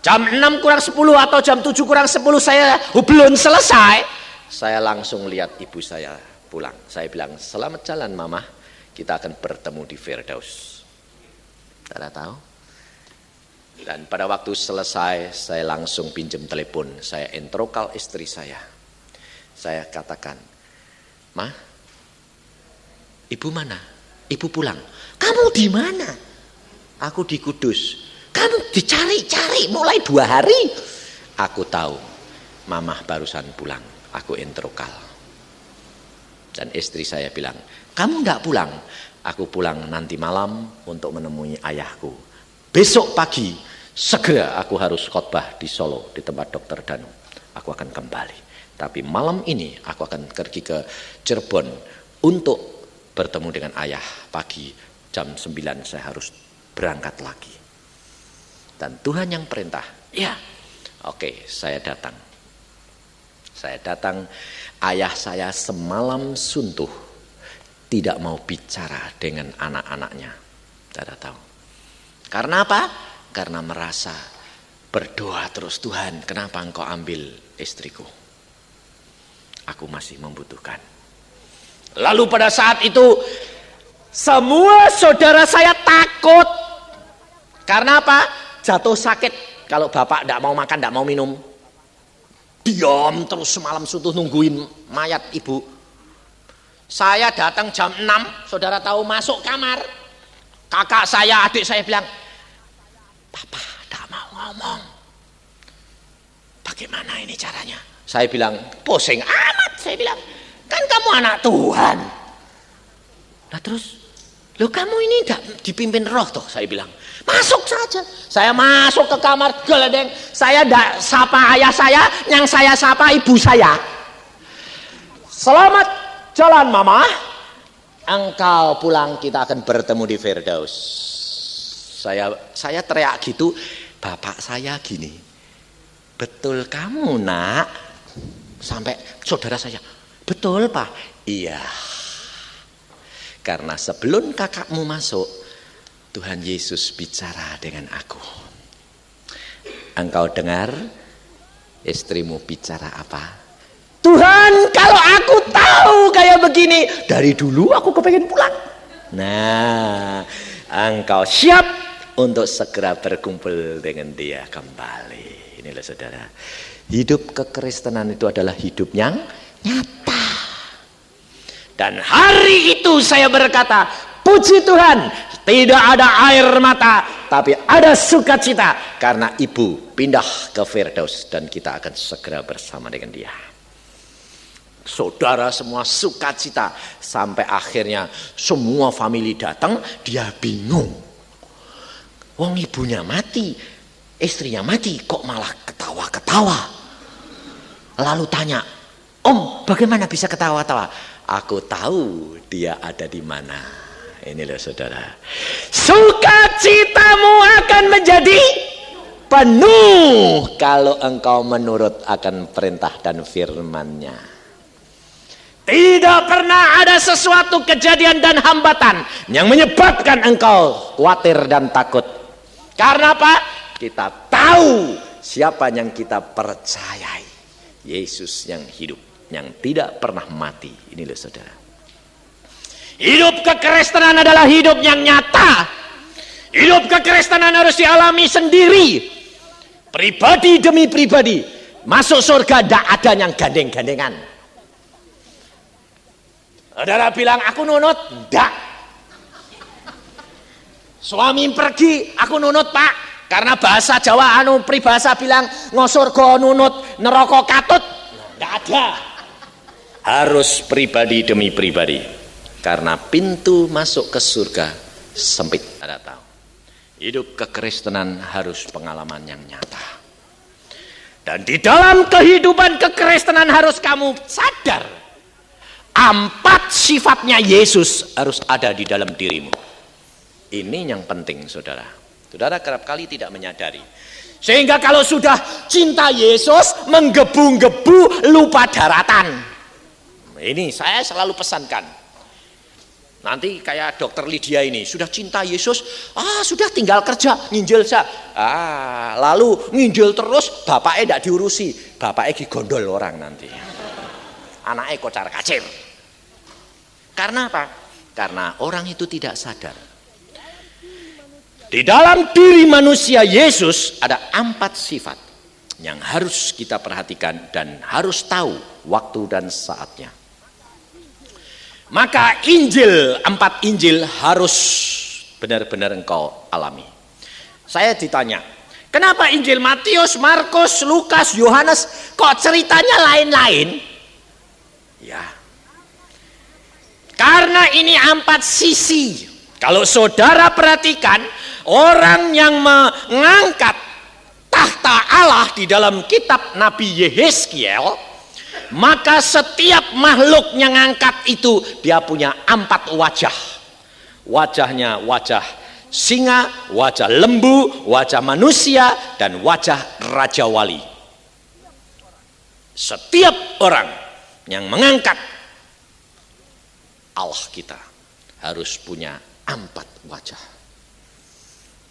Jam 6 kurang 10 atau jam 7 kurang 10 saya belum selesai, saya langsung lihat ibu saya pulang. Saya bilang, selamat jalan mama, kita akan bertemu di Firdaus. Saudara tahu? Dan pada waktu selesai, saya langsung pinjam telepon, saya entrokal istri saya. Saya katakan, Ma, ibu mana? Ibu pulang. Kamu di mana? Aku di Kudus. Kamu dicari-cari mulai 2 hari. Aku tahu, Mama barusan pulang. Aku entrokal. Dan istri saya bilang, kamu enggak pulang? Aku pulang nanti malam untuk menemui ayahku. Besok pagi, segera aku harus khotbah di Solo, di tempat Dokter Danu. Aku akan kembali. Tapi malam ini aku akan pergi ke Cirebon untuk bertemu dengan ayah. Pagi jam 9 saya harus berangkat lagi. Dan Tuhan yang perintah, ya, oke, saya datang. Saya datang, ayah saya semalam suntuh, tidak mau bicara dengan anak-anaknya. Tidak tahu. Karena apa? Karena merasa berdoa terus, Tuhan, kenapa engkau ambil istriku? Aku masih membutuhkan. Lalu pada saat itu, semua saudara saya takut. Karena apa? Jatuh sakit. Kalau bapak tidak mau makan, tidak mau minum, diam terus semalam suntuh nungguin mayat ibu. Saya datang jam 6, saudara tahu, masuk kamar. Kakak saya, adik saya bilang, Papa tidak mau ngomong. Bagaimana ini caranya? Saya bilang, pusing amat. Saya bilang, kan kamu anak Tuhan. Nah terus, loh kamu ini tidak dipimpin roh toh? Saya bilang, masuk saja. Saya masuk ke kamar geledeng. Saya tidak sapa ayah saya, yang saya sapa ibu saya. Selamat jalan mama. Engkau pulang, kita akan bertemu di Firdaus. Saya teriak gitu. Bapak saya gini, betul kamu nak? Sampai saudara saya, betul pak. Iya. Karena sebelum kakakmu masuk, Tuhan Yesus bicara dengan aku. Engkau dengar istrimu bicara apa? Tuhan, kalau aku tahu kayak begini, dari dulu aku kepengen pulang. Nah, engkau siap untuk segera berkumpul dengan dia kembali. Inilah saudara, hidup kekristenan itu adalah hidup yang nyata. Dan hari itu saya berkata, puji Tuhan, tidak ada air mata, tapi ada sukacita. Karena ibu pindah ke Firdaus dan kita akan segera bersama dengan dia. Saudara semua sukacita. Sampai akhirnya semua famili datang, dia bingung. Wong ibunya mati, istrinya mati, kok malah ketawa-ketawa. Lalu tanya, Om, bagaimana bisa ketawa-tawa? Aku tahu dia ada di mana. Inilah saudara, sukacitamu akan menjadi penuh kalau engkau menurut akan perintah dan firman-Nya. Tidak pernah ada sesuatu kejadian dan hambatan yang menyebabkan engkau khawatir dan takut. Karena apa? Kita tahu siapa yang kita percayai. Yesus yang hidup, yang tidak pernah mati. Inilah saudara, hidup kekristenan adalah hidup yang nyata. Hidup kekristenan harus dialami sendiri, pribadi demi pribadi. Masuk surga tidak ada yang gandeng-gandengan. Saudara bilang aku nunut, enggak. Suami pergi, aku nunut pak. Karena bahasa Jawa pribahasa bilang ngosurga nunut neraka katut. Enggak ada. Harus pribadi demi pribadi. Karena pintu masuk ke surga sempit. Ada tahu. Hidup kekristenan harus pengalaman yang nyata. Dan di dalam kehidupan kekristenan harus kamu sadar, 4 sifatnya Yesus harus ada di dalam dirimu. Ini yang penting saudara. Saudara kerap kali tidak menyadari. Sehingga kalau sudah cinta Yesus menggebu-gebu lupa daratan. Ini saya selalu pesankan. Nanti kayak dokter Lydia ini, sudah cinta Yesus, sudah tinggal kerja, nginjil saja. Lalu nginjil terus, bapaknya tidak diurusi, bapaknya digondol orang nanti. Anaknya kocar kacir. Karena apa? Karena orang itu tidak sadar. Di dalam diri manusia Yesus ada 4 sifat yang harus kita perhatikan dan harus tahu waktu dan saatnya. Maka Injil, 4 Injil harus benar-benar engkau alami. Saya ditanya, kenapa Injil Matius, Markus, Lukas, Yohanes kok ceritanya lain-lain? Ya, karena ini 4 sisi. Kalau saudara perhatikan, orang yang mengangkat tahta Allah di dalam kitab Nabi Yehezkiel, maka setiap makhluk yang ngangkat itu dia punya 4 wajah. Wajahnya wajah singa, wajah lembu, wajah manusia, dan wajah raja wali. Setiap orang yang mengangkat Allah kita harus punya 4 wajah.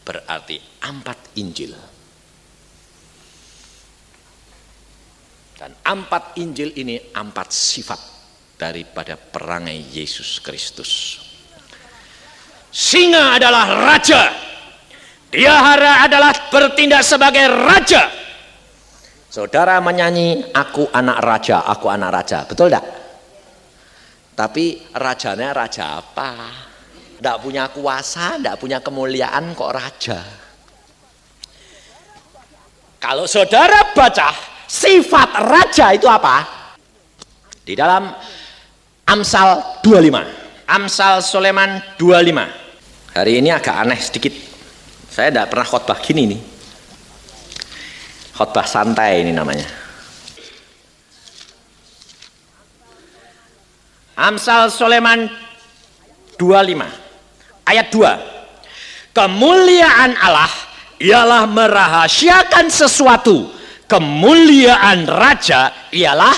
Berarti 4 Injil. Dan 4 Injil ini 4 sifat daripada perangai Yesus Kristus. Singa adalah raja. Dia adalah bertindak sebagai raja. Saudara menyanyi, aku anak raja, aku anak raja. Betul tidak? Tapi rajanya raja apa? Tidak punya kuasa, tidak punya kemuliaan, kok raja. Kalau saudara baca sifat raja itu apa? Di dalam Amsal 25. Amsal Sulaiman 25. Hari ini agak aneh sedikit. Saya tidak pernah khotbah gini nih. Khotbah santai ini namanya. Amsal Sulaiman 25. Ayat 2. Kemuliaan Allah ialah merahasiakan sesuatu. Kemuliaan raja ialah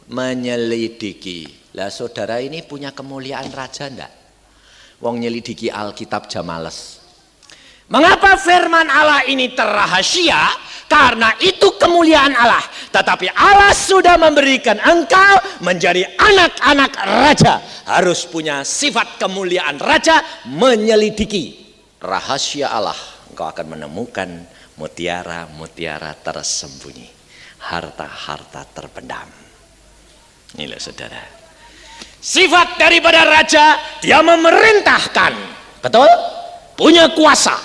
menyelidiki. Lah saudara ini punya kemuliaan raja enggak? Wong nyelidiki Alkitab aja males. Mengapa firman Allah ini terrahasia? Karena itu kemuliaan Allah. Tetapi Allah sudah memberikan engkau menjadi anak-anak raja. Harus punya sifat kemuliaan raja, menyelidiki rahasia Allah. Engkau akan menemukan mutiara-mutiara tersembunyi, harta-harta terpendam. Inilah saudara. Sifat daripada raja, dia memerintahkan. Betul? Punya kuasa.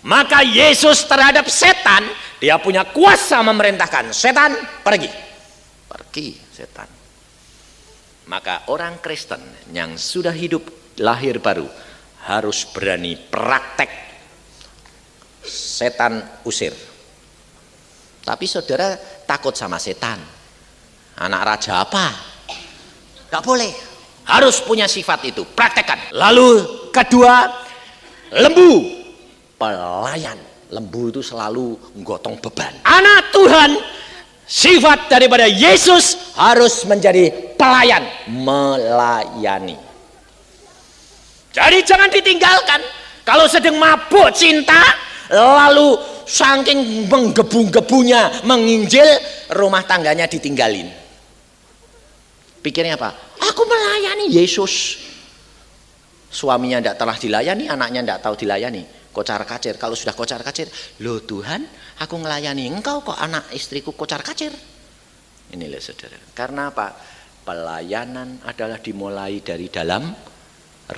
Maka Yesus terhadap setan, dia punya kuasa memerintahkan. Setan, pergi. Pergi setan. Maka orang Kristen yang sudah hidup lahir baru harus berani praktek. Setan usir. Tapi saudara takut sama setan. Anak raja apa? Gak boleh. Harus punya sifat itu. Praktekkan. Lalu kedua, lembu. Pelayan. Lembu itu selalu menggotong beban. Anak Tuhan, sifat daripada Yesus harus menjadi pelayan. Melayani. Jadi jangan ditinggalkan. Kalau sedang mabuk cinta, lalu saking menggebu-gebunya menginjil, rumah tangganya ditinggalin. Pikirnya apa? Aku melayani Yesus. Suaminya tidak telah dilayani, anaknya tidak tahu dilayani. Kocar kacir. Kalau sudah kocar kacir, loh Tuhan, aku melayani engkau kok anak istriku kocar kacir. Inilah saudara. Karena apa? Pelayanan adalah dimulai dari dalam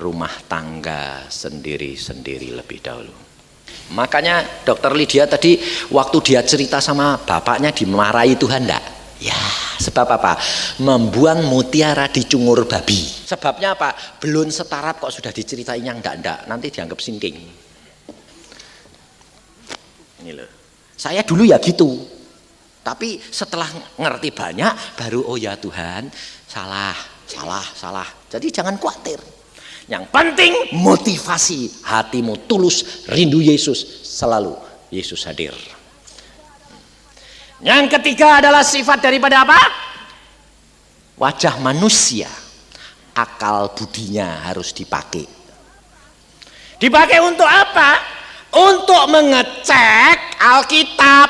rumah tangga sendiri-sendiri lebih dahulu. Makanya dokter Lydia tadi waktu dia cerita sama bapaknya dimarahi Tuhan enggak? Ya, sebab apa? Membuang mutiara di cungur babi. Sebabnya apa? Belum setarap kok sudah diceritain yang enggak, nanti dianggap sinting. Ini loh. Saya dulu ya gitu. Tapi setelah ngerti banyak baru oh ya Tuhan, salah. Jadi jangan khawatir. Yang penting motivasi hatimu tulus, rindu Yesus, selalu Yesus hadir. Yang ketiga adalah sifat daripada apa? Wajah manusia. akal budinya harus dipakai. Dipakai untuk apa? Untuk mengecek Alkitab,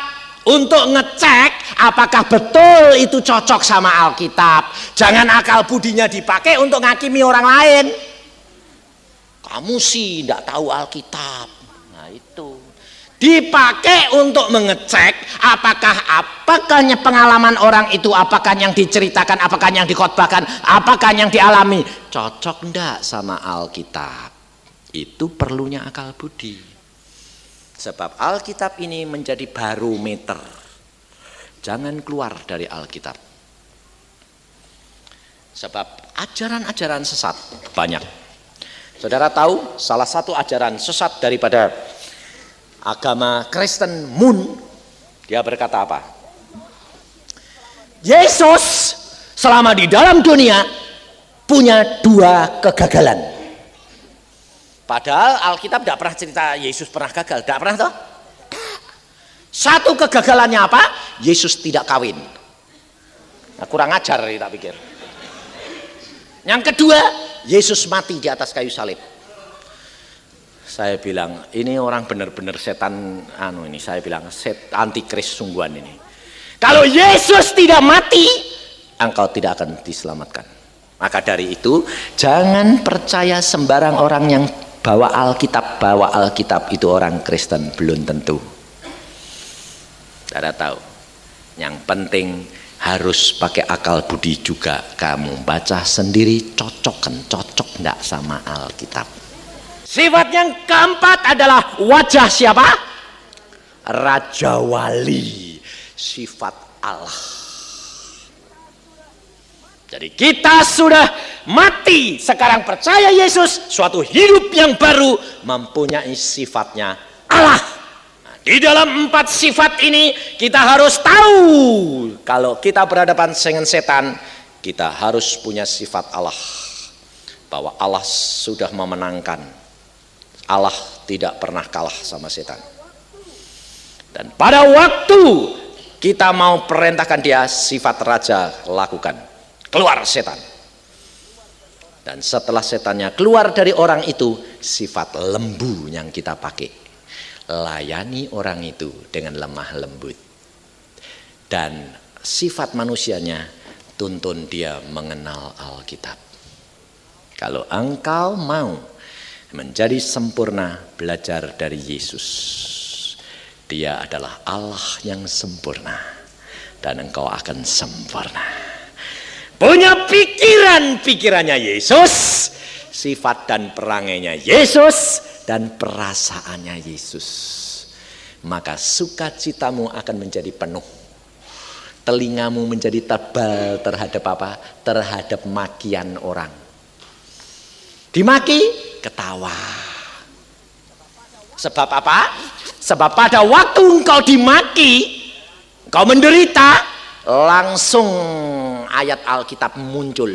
untuk ngecek apakah betul itu cocok sama Alkitab. Jangan akal budinya dipakai untuk ngakimi orang lain. Kamu sih tidak tahu Alkitab. Nah itu dipakai untuk mengecek apakah pengalaman orang itu, apakah yang diceritakan, apakah yang dikhotbahkan, apakah yang dialami cocok enggak sama Alkitab. Itu perlunya akal budi. Sebab Alkitab ini menjadi barometer. Jangan keluar dari Alkitab. Sebab ajaran-ajaran sesat banyak. Saudara tahu salah satu ajaran sesat daripada agama Kristen Moon, dia berkata apa? Yesus selama di dalam dunia punya 2 kegagalan. Padahal Alkitab tidak pernah cerita Yesus pernah gagal, tidak pernah toh? Satu kegagalannya apa? Yesus tidak kawin. Nah, kurang ajar tak pikir. Yang kedua, Yesus mati di atas kayu salib. Saya bilang, ini orang benar-benar setan ini. Saya bilang antikris sungguhan ini. Kalau Yesus tidak mati, engkau tidak akan diselamatkan. Maka dari itu, jangan percaya sembarang orang yang bawa Alkitab itu orang Kristen, belum tentu. Saudara tahu, yang penting harus pakai akal budi juga. Kamu baca sendiri cocok enggak sama Alkitab. Sifat yang keempat adalah wajah siapa? Raja Wali, sifat Allah. Jadi kita sudah mati, sekarang percaya Yesus, suatu hidup yang baru mempunyai sifatnya Allah. Nah, di dalam 4 sifat ini kita harus tahu, kalau kita berhadapan dengan setan, kita harus punya sifat Allah. Bahwa Allah sudah memenangkan. Allah tidak pernah kalah sama setan. Dan pada waktu kita mau perintahkan dia, sifat raja lakukan. Keluar setan. Dan setelah setannya keluar dari orang itu, sifat lembu yang kita pakai. Layani orang itu dengan lemah lembut. Dan sifat manusianya, tuntun dia mengenal Alkitab. Kalau engkau mau menjadi sempurna, belajar dari Yesus. Dia adalah Allah yang sempurna. Dan engkau akan sempurna. Punya pikirannya Yesus, sifat dan perangainya Yesus, dan perasaannya Yesus. Maka sukacitamu akan menjadi penuh. Telingamu menjadi tebal terhadap apa? Terhadap makian orang. Dimaki, ketawa. Sebab apa? Sebab pada waktu engkau dimaki, engkau menderita, langsung ayat Alkitab muncul.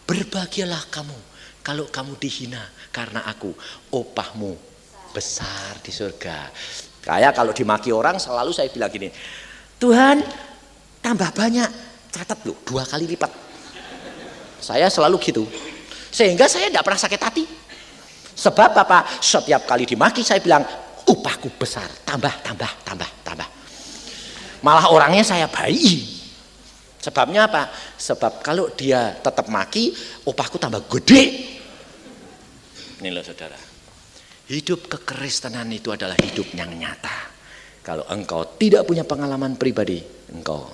Berbahagialah kamu kalau kamu dihina karena aku, upahmu besar di surga. Kayak kalau dimaki orang selalu saya bilang gini, Tuhan tambah banyak, catat loh 2 kali lipat. Saya selalu gitu, sehingga saya tidak pernah sakit hati. Sebab apa? Setiap kali dimaki saya bilang upahku besar, tambah. Malah orangnya saya bayi. Sebabnya apa? Sebab kalau dia tetap maki, upahku tambah gede. Ini loh saudara. Hidup kekristenan itu adalah hidup yang nyata. Kalau engkau tidak punya pengalaman pribadi, engkau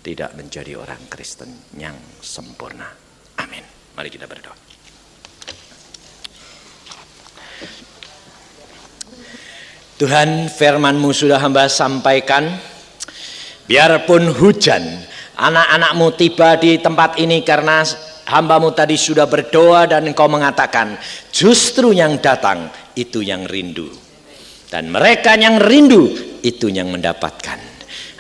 tidak menjadi orang Kristen yang sempurna. Amin. Mari kita berdoa. Tuhan, firman-Mu sudah hamba sampaikan. Biarpun hujan, anak-anak-Mu tiba di tempat ini karena hamba-Mu tadi sudah berdoa dan Engkau mengatakan, justru yang datang itu yang rindu. Dan mereka yang rindu itu yang mendapatkan.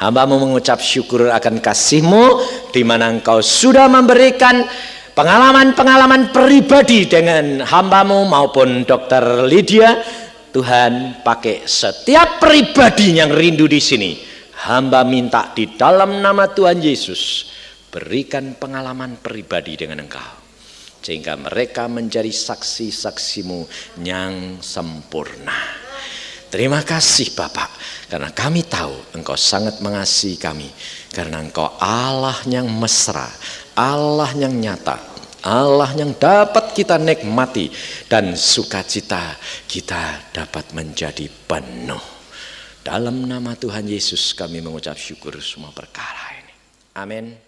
Hamba-Mu mengucap syukur akan kasih-Mu di mana Engkau sudah memberikan pengalaman-pengalaman pribadi dengan hamba-Mu maupun Dr. Lydia. Tuhan, pakai setiap pribadi yang rindu di sini. Hamba minta di dalam nama Tuhan Yesus, berikan pengalaman pribadi dengan Engkau. sehingga mereka menjadi saksi-saksimu yang sempurna. Terima kasih Bapak, karena kami tahu Engkau sangat mengasihi kami, karena Engkau Allah yang mesra, Allah yang nyata, Allah yang dapat kita nikmati, dan sukacita kita dapat menjadi penuh. Dalam nama Tuhan Yesus kami mengucap syukur semua perkara ini. Amin.